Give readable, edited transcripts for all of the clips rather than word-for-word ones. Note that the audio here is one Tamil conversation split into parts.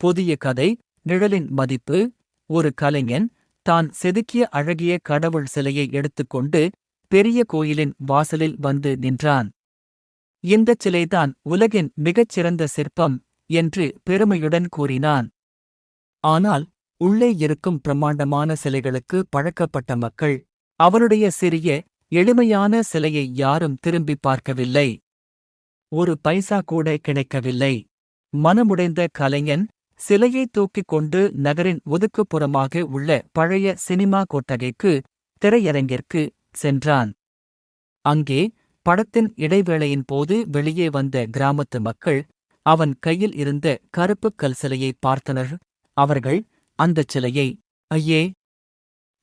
புதிய கதை நிழலின் மதிப்பு. ஒரு கலைஞன் தான் செதுக்கிய அழகிய கடவுள் சிலையை எடுத்துக்கொண்டு பெரிய கோயிலின் வாசலில் வந்து நின்றான். இந்தச் சிலைதான் உலகின் மிகச்சிறந்த சிற்பம் என்று பெருமையுடன் கூறினான். ஆனால் உள்ளே இருக்கும் பிரம்மாண்டமான சிலைகளுக்கு பழக்கப்பட்ட மக்கள் அவனுடைய சிறிய எளிமையான சிலையை யாரும் திரும்பிப் பார்க்கவில்லை. ஒரு பைசா கூட கிடைக்கவில்லை. மனமுடைந்த கலைஞன் சிலையை தூக்கிக் கொண்டு நகரின் ஒதுக்குப்புறமாக உள்ள பழைய சினிமா கொட்டகைக்கு திரையரங்கிற்கு சென்றான். அங்கே படத்தின் இடைவேளையின் போது வெளியே வந்த கிராமத்து மக்கள் அவன் கையில் இருந்த கருப்புக் கல் சிலையை பார்த்தனர். அவர்கள் அந்தச் சிலையை, ஐயே,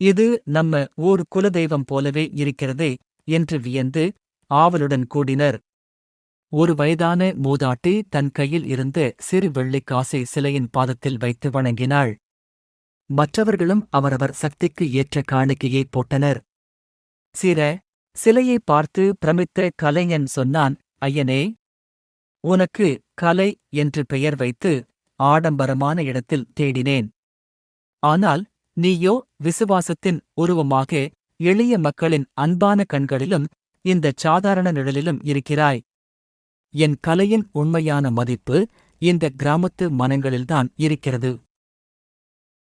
இது நம்ம ஊர் குலதெய்வம் போலவே இருக்கிறதே என்று வியந்து ஆவலுடன் கூடினர். ஒரு வயதான மூதாட்டி தன் கையில் இருந்த சிறு வெள்ளிக் காசை சிலையின் பாதத்தில் வைத்து வணங்கினாள். மற்றவர்களும் அவரவர் சக்திக்கு ஏற்ற காணிக்கையை போட்டனர். சிலையை பார்த்து பிரமித்த கலைஞன் சொன்னான், ஐயனே, உனக்கு கலை என்று பெயர் வைத்து ஆடம்பரமான இடத்தில் தேடினேன். ஆனால் நீயோ விசுவாசத்தின் உருவமாக எளிய மக்களின் அன்பான கண்களிலும் இந்தச் சாதாரண நிழலிலும் இருக்கிறாய். என் கலையின் உண்மையான மதிப்பு இந்த கிராமத்து மனங்களில்தான் இருக்கிறது.